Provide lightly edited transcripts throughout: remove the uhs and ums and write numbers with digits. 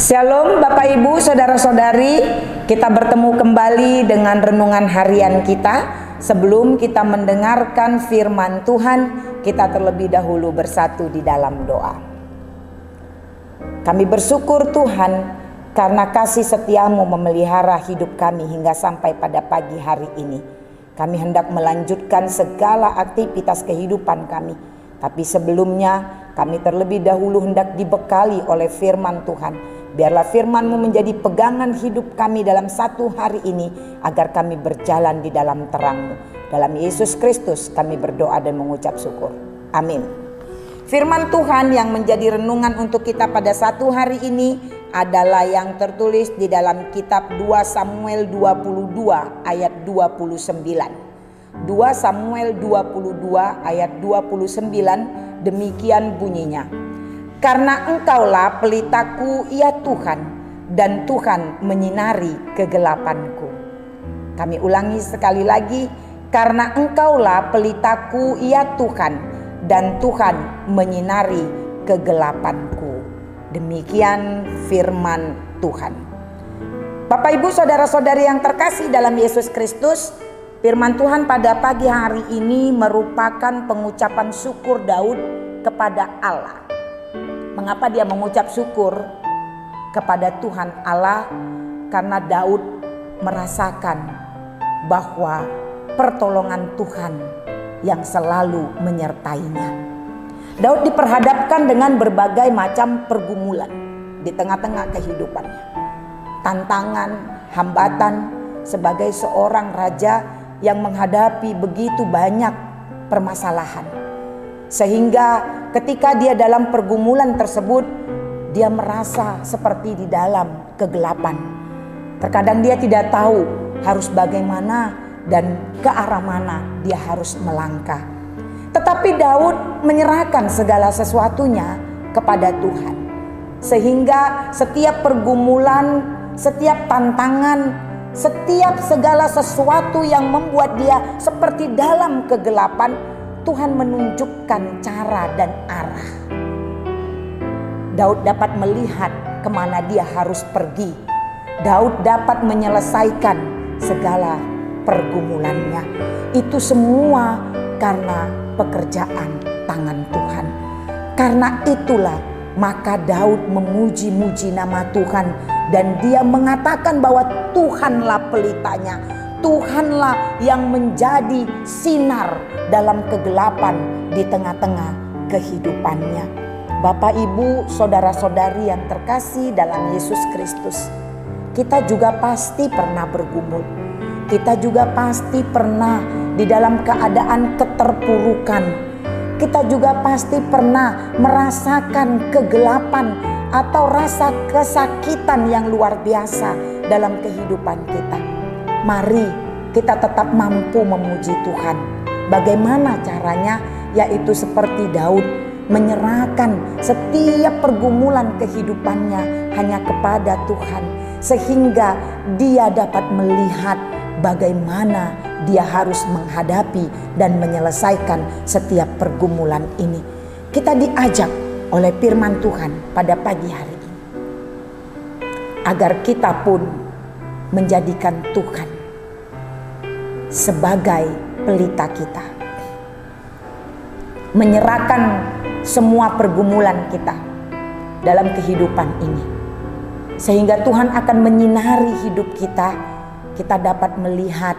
Shalom Bapak Ibu, Saudara-saudari, kita bertemu kembali dengan renungan harian kita. Sebelum kita mendengarkan firman Tuhan, kita terlebih dahulu bersatu di dalam doa. Kami bersyukur Tuhan karena kasih setiamu memelihara hidup kami hingga sampai pada pagi hari ini. Kami hendak melanjutkan segala aktivitas kehidupan kami. Tapi sebelumnya kami terlebih dahulu hendak dibekali oleh firman Tuhan. Biarlah firman-Mu menjadi pegangan hidup kami dalam satu hari ini, agar kami berjalan di dalam terang-Mu. Dalam Yesus Kristus kami berdoa dan mengucap syukur. Amin. Firman Tuhan yang menjadi renungan untuk kita pada satu hari ini adalah yang tertulis di dalam kitab 2 Samuel 22 ayat 29. 2 Samuel 22 ayat 29, demikian bunyinya. Karena Engkaulah pelitaku ya Tuhan, dan Tuhan menyinari kegelapanku. Kami ulangi sekali lagi, karena Engkaulah pelitaku ya Tuhan, dan Tuhan menyinari kegelapanku. Demikian firman Tuhan. Bapak Ibu Saudara-saudari yang terkasih dalam Yesus Kristus, firman Tuhan pada pagi hari ini merupakan pengucapan syukur Daud kepada Allah. Mengapa dia mengucap syukur kepada Tuhan Allah? Karena Daud merasakan bahwa pertolongan Tuhan yang selalu menyertainya. Daud diperhadapkan dengan berbagai macam pergumulan di tengah-tengah kehidupannya. Tantangan, hambatan sebagai seorang raja yang menghadapi begitu banyak permasalahan. Sehingga ketika dia dalam pergumulan tersebut, dia merasa seperti di dalam kegelapan. Terkadang dia tidak tahu harus bagaimana dan ke arah mana dia harus melangkah. Tetapi Daud menyerahkan segala sesuatunya kepada Tuhan. Sehingga setiap pergumulan, setiap tantangan, setiap segala sesuatu yang membuat dia seperti dalam kegelapan, Tuhan menunjukkan cara dan arah. Daud dapat melihat kemana dia harus pergi. Daud dapat menyelesaikan segala pergumulannya. Itu semua karena pekerjaan tangan Tuhan. Karena itulah maka Daud memuji-muji nama Tuhan, dan dia mengatakan bahwa Tuhanlah pelitanya. Tuhanlah yang menjadi sinar dalam kegelapan di tengah-tengah kehidupannya. Bapak, Ibu, Saudara-saudari yang terkasih dalam Yesus Kristus, kita juga pasti pernah bergumul. Kita juga pasti pernah di dalam keadaan keterpurukan. Kita juga pasti pernah merasakan kegelapan atau rasa kesakitan yang luar biasa dalam kehidupan kita. Mari kita tetap mampu memuji Tuhan. Bagaimana caranya? Yaitu seperti Daud, menyerahkan setiap pergumulan kehidupannya hanya kepada Tuhan, sehingga dia dapat melihat bagaimana dia harus menghadapi dan menyelesaikan setiap pergumulan ini. Kita diajak oleh firman Tuhan pada pagi hari ini agar kita pun menjadikan Tuhan sebagai pelita kita, menyerahkan semua pergumulan kita dalam kehidupan ini, sehingga Tuhan akan menyinari hidup kita. Kita dapat melihat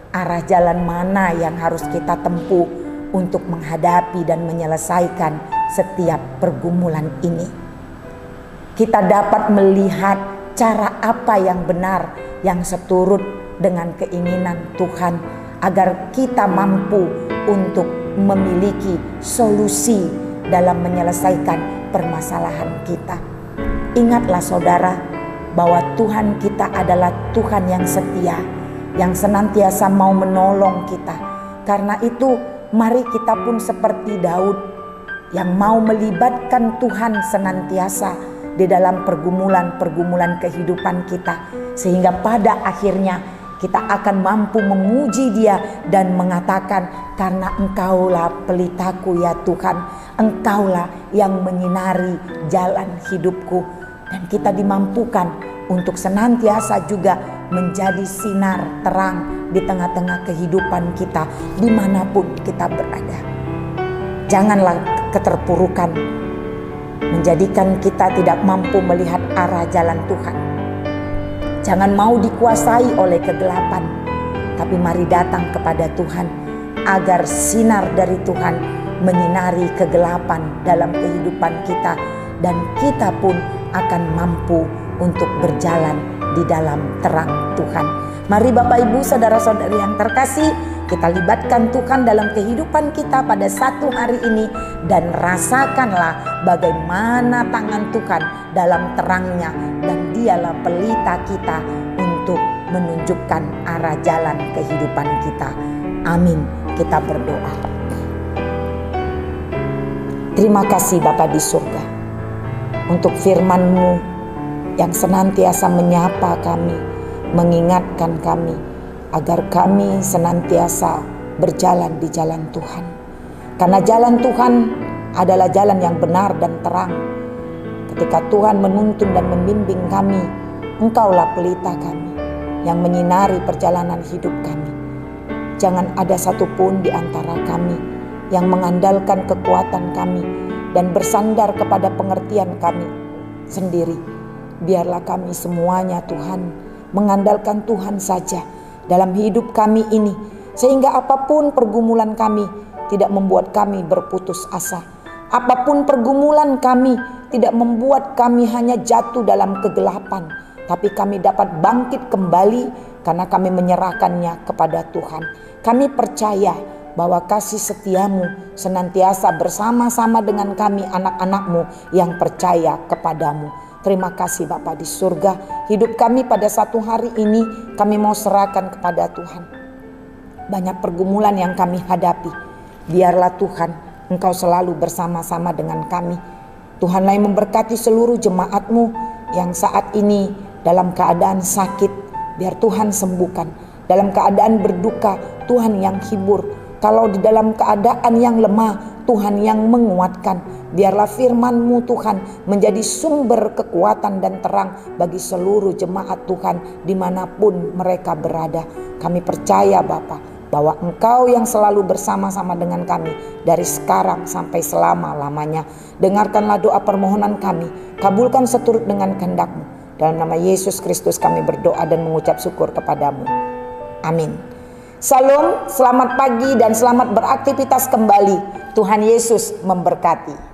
arah jalan mana yang harus kita tempuh untuk menghadapi dan menyelesaikan setiap pergumulan ini. Kita dapat melihat cara apa yang benar, yang seturut dengan keinginan Tuhan, agar kita mampu untuk memiliki solusi dalam menyelesaikan permasalahan kita. Ingatlah saudara, bahwa Tuhan kita adalah Tuhan yang setia, yang senantiasa mau menolong kita. Karena itu mari kita pun seperti Daud, yang mau melibatkan Tuhan senantiasa di dalam pergumulan-pergumulan kehidupan kita, sehingga pada akhirnya kita akan mampu memuji Dia dan mengatakan, karena Engkaulah pelitaku ya Tuhan, Engkaulah yang menyinari jalan hidupku. Dan kita dimampukan untuk senantiasa juga menjadi sinar terang di tengah-tengah kehidupan kita dimanapun kita berada. Janganlah keterpurukan menjadikan kita tidak mampu melihat arah jalan Tuhan. Jangan mau dikuasai oleh kegelapan, tapi mari datang kepada Tuhan agar sinar dari Tuhan menyinari kegelapan dalam kehidupan kita, dan kita pun akan mampu untuk berjalan di dalam terang Tuhan. Mari Bapak Ibu saudara-saudari yang terkasih, kita libatkan Tuhan dalam kehidupan kita pada satu hari ini, dan rasakanlah bagaimana tangan Tuhan dalam terangnya, dan dialah pelita kita untuk menunjukkan arah jalan kehidupan kita. Amin. Kita berdoa. Terima kasih Bapa di surga untuk firman-Mu yang senantiasa menyapa kami, mengingatkan kami agar kami senantiasa berjalan di jalan Tuhan. Karena jalan Tuhan adalah jalan yang benar dan terang. Ketika Tuhan menuntun dan membimbing kami, Engkaulah pelita kami yang menyinari perjalanan hidup kami. Jangan ada satupun di antara kami yang mengandalkan kekuatan kami dan bersandar kepada pengertian kami sendiri. Biarlah kami semuanya Tuhan mengandalkan Tuhan saja dalam hidup kami ini, sehingga apapun pergumulan kami tidak membuat kami berputus asa. Apapun pergumulan kami tidak membuat kami hanya jatuh dalam kegelapan, tapi kami dapat bangkit kembali karena kami menyerahkannya kepada Tuhan. Kami percaya bahwa kasih setiamu senantiasa bersama-sama dengan kami anak-anakmu yang percaya kepadamu. Terima kasih Bapa di surga. Hidup kami pada satu hari ini kami mau serahkan kepada Tuhan. Banyak pergumulan yang kami hadapi, biarlah Tuhan Engkau selalu bersama-sama dengan kami. Tuhanlah yang memberkati seluruh jemaat-Mu yang saat ini dalam keadaan sakit, biar Tuhan sembuhkan. Dalam keadaan berduka, Tuhan yang hibur. Kalau di dalam keadaan yang lemah, Tuhan yang menguatkan. Biarlah firman-Mu Tuhan menjadi sumber kekuatan dan terang bagi seluruh jemaat Tuhan dimanapun mereka berada. Kami percaya Bapa bahwa Engkau yang selalu bersama-sama dengan kami dari sekarang sampai selama-lamanya. Dengarkanlah doa permohonan kami, kabulkan seturut dengan kehendak-Mu. Dalam nama Yesus Kristus kami berdoa dan mengucap syukur kepadamu. Amin. Salam, selamat pagi dan selamat beraktivitas kembali. Tuhan Yesus memberkati.